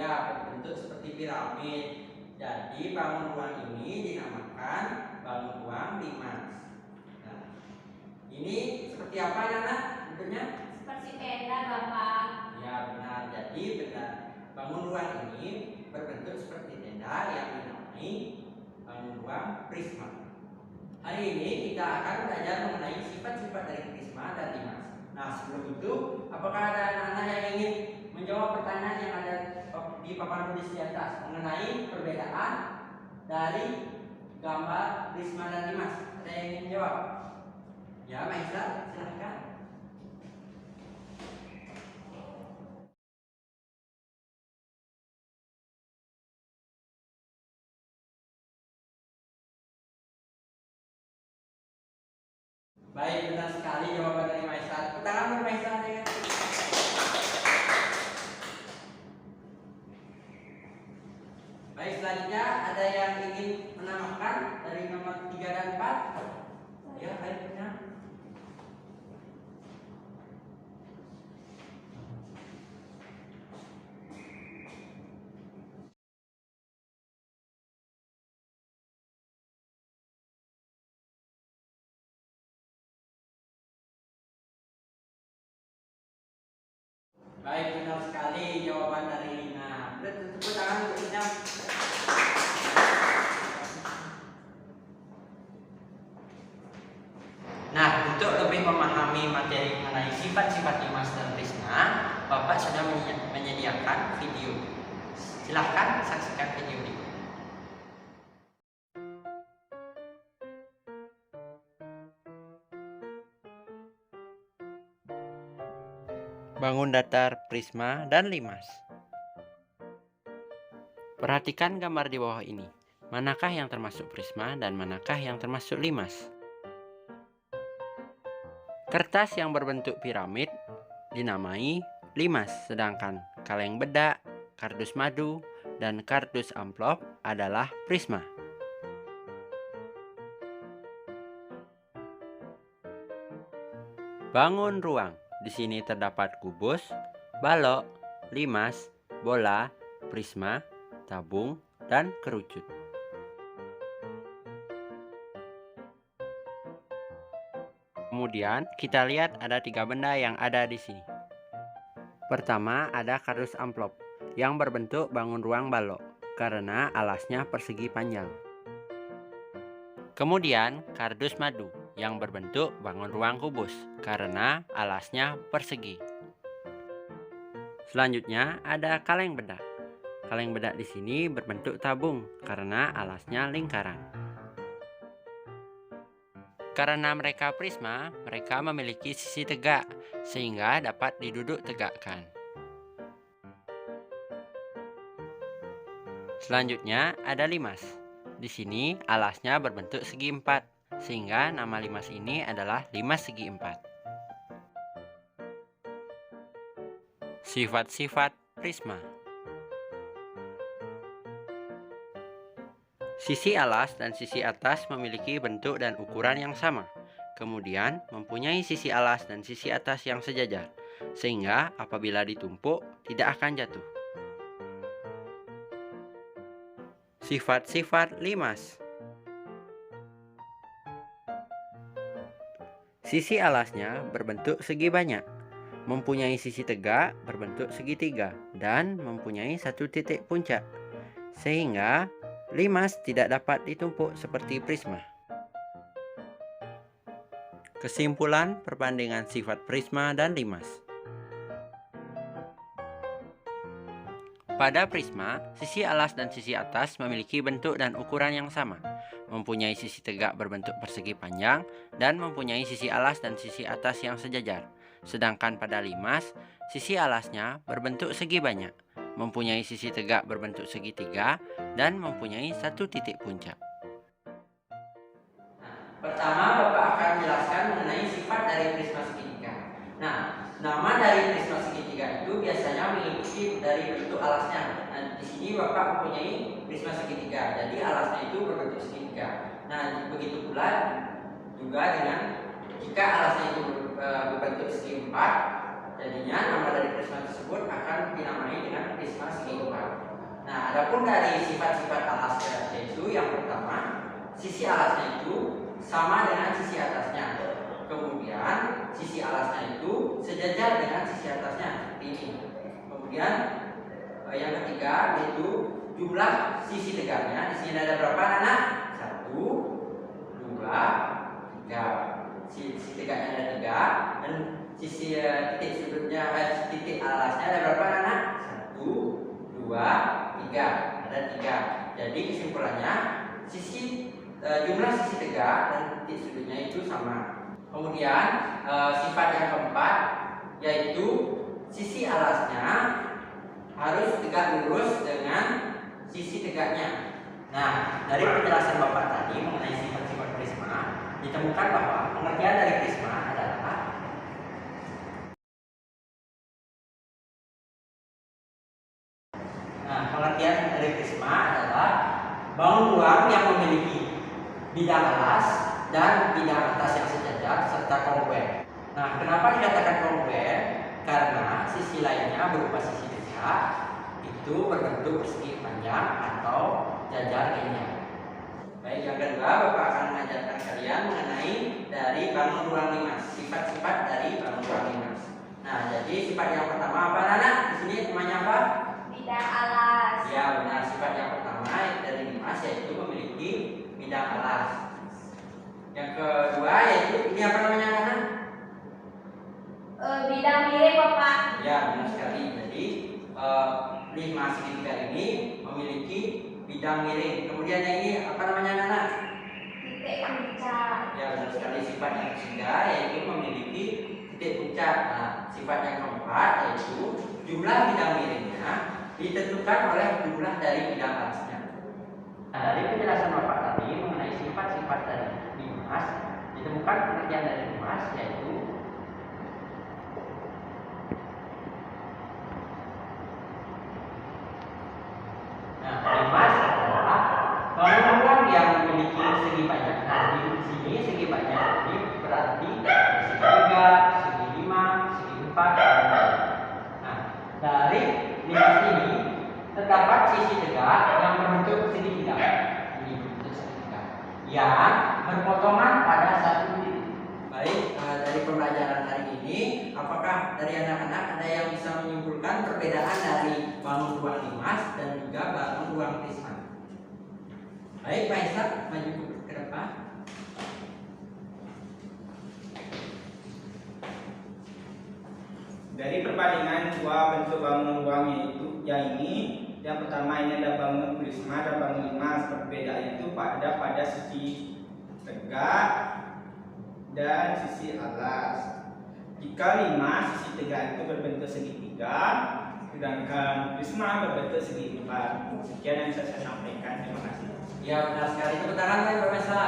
Ya, berbentuk seperti piramid. Jadi bangun ruang ini dinamakan bangun ruang limas. Nah, ini seperti apa anak bentuknya? Seperti tenda, Bapak. Ya, benar. Jadi benar. Bangun ruang ini berbentuk seperti tenda yang dinamai bangun ruang prisma. Hari ini kita akan belajar mengenai sifat-sifat dari prisma dan limas. Nah, sebelum itu, apakah ada anak-anak yang ingin menjawab pertanyaan yang ada di papan tulis di atas mengenai perbedaan dari gambar prisma dan limas? Ada yang ingin menjawab? Ya, Maisha, silahkan. Baik, benar sekali jawaban dari Maisha. Tepuk tangan untuk Maisha ya. Baik, selanjutnya ada yang ingin menambahkan dari nomor 3 dan 4? Ya, baik, benar. Baik, benar sekali jawaban dari Lina. Tepuk tangan untuk Lina. Nah, untuk lebih memahami materi mengenai sifat-sifat limas dan prisma, Bapak sudah menyediakan video. Silahkan saksikan video ini. Bangun datar, prisma, dan limas. Perhatikan gambar di bawah ini. Manakah yang termasuk prisma dan manakah yang termasuk limas? Kertas yang berbentuk piramid dinamai limas, sedangkan kaleng bedak, kardus madu, dan kardus amplop adalah prisma. Bangun ruang. Di sini terdapat kubus, balok, limas, bola, prisma, tabung, dan kerucut. Kemudian kita lihat ada 3 benda yang ada di sini. Pertama ada kardus amplop yang berbentuk bangun ruang balok karena alasnya persegi panjang. Kemudian kardus madu yang berbentuk bangun ruang kubus karena alasnya persegi. Selanjutnya ada kaleng bedak. Kaleng bedak di sini berbentuk tabung karena alasnya lingkaran. Karena mereka prisma, mereka memiliki sisi tegak sehingga dapat diduduk tegakkan. Selanjutnya ada limas. Di sini alasnya berbentuk segi empat, sehingga nama limas ini adalah limas segi empat. Sifat-sifat prisma. Sisi alas dan sisi atas memiliki bentuk dan ukuran yang sama, kemudian mempunyai sisi alas dan sisi atas yang sejajar, sehingga apabila ditumpuk tidak akan jatuh. Sifat-sifat limas. Sisi alasnya berbentuk segi banyak, mempunyai sisi tegak berbentuk segitiga, dan mempunyai satu titik puncak, sehingga limas tidak dapat ditumpuk seperti prisma. Kesimpulan perbandingan sifat prisma dan limas. Pada prisma, sisi alas dan sisi atas memiliki bentuk dan ukuran yang sama, mempunyai sisi tegak berbentuk persegi panjang, dan mempunyai sisi alas dan sisi atas yang sejajar. Sedangkan pada limas, sisi alasnya berbentuk segi banyak, mempunyai sisi tegak berbentuk segitiga, dan mempunyai satu titik puncak. Pertama, Bapak akan menjelaskan mengenai sifat dari prisma segitiga. Nah, nama dari prisma segitiga itu biasanya mengikuti dari bentuk alasnya. Nah, di sini Bapak mempunyai prisma segitiga, jadi alasnya itu berbentuk segitiga. Nah, begitu pula juga dengan jika alasnya itu berbentuk segi empat, Jadinya nama dari prisma tersebut akan dinamai dengan prisma segi 4. Nah, adapun dari sifat-sifat alas yaitu yang pertama, sisi alasnya itu sama dengan sisi atasnya. Kemudian sisi alasnya itu sejajar dengan sisi atasnya seperti ini. Kemudian yang ketiga yaitu jumlah sisi tegaknya. Di sini ada berapa anak? 1, 2, 3. Sisi tegaknya ada 3 dan sisi titik sudutnya titik alasnya ada berapa anak? 1, 2, 3. Ada 3. Jadi kesimpulannya jumlah sisi tegak dan titik sudutnya itu sama. Kemudian sifat yang keempat yaitu sisi alasnya harus tegak lurus dengan sisi tegaknya. Nah, dari penjelasan Bapak tadi mengenai sifat-sifat prisma, ditemukan bahwa pengertian dari prisma adalah bangun ruang yang memiliki bidang alas dan bidang atas yang sejajar serta kongruen. Nah, kenapa dikatakan kongruen? Karena sisi lainnya berupa sisi tegak itu berbentuk persegi panjang atau jajar linear. Baik, yang kedua Bapak akan mengajarkan kalian mengenai dari bangun ruang limas, sifat-sifat dari bangun ruang limas. Nah, jadi sifat yang pertama apa anak? Di sini namanya apa? Bidang alas. Ya, benar. Sifat yang pertama dari limas yaitu memiliki bidang alas. Yang kedua yaitu ini apa namanya anak? Bidang miring Bapak. Ya, benar sekali. Jadi limas segitiga ini memiliki bidang miring. Kemudian yang ini apa namanya anak? Titik puncak. Ya, benar sekali. Sifat yang ketiga yaitu memiliki titik puncak. Nah, sifat yang keempat yaitu jumlah bidang miringnya ditentukan oleh jumlah dari bidang alasnya. Nah, dari penjelasan Bapak tadi mengenai sifat-sifat dari limas, ditemukan pengertian dari limas yaitu limas adalah bangun ruang yang memiliki segi banyak. Nah, di sini segi banyak ini berarti segi 3, segi 5, segi 4, dan lain-lain. Nah, dari limas ini terdapat sisi tegak yang berbentuk segitiga. Ini bentuk segitiga yang berpotongan pada satu titik. Baik, dari pembelajaran hari ini, apakah dari anak-anak ada yang bisa menyimpulkan perbedaan dari bangun ruang limas dan juga bangun ruang prisma? Baik, Pak Isa, maju ke depan. Dari perbandingan dua bentuk bangun ruang yang pertama ini ada bangun prisma dan bangun limas. Perbedaannya itu pada sisi tegak dan sisi alas. Jika limas sisi tegak itu berbentuk segitiga, sedangkan prisma berbentuk segi 4. Sekian yang bisa saya sampaikan. Terima kasih. Ya, benar sekali. Tepuk tangan, Pak Isa.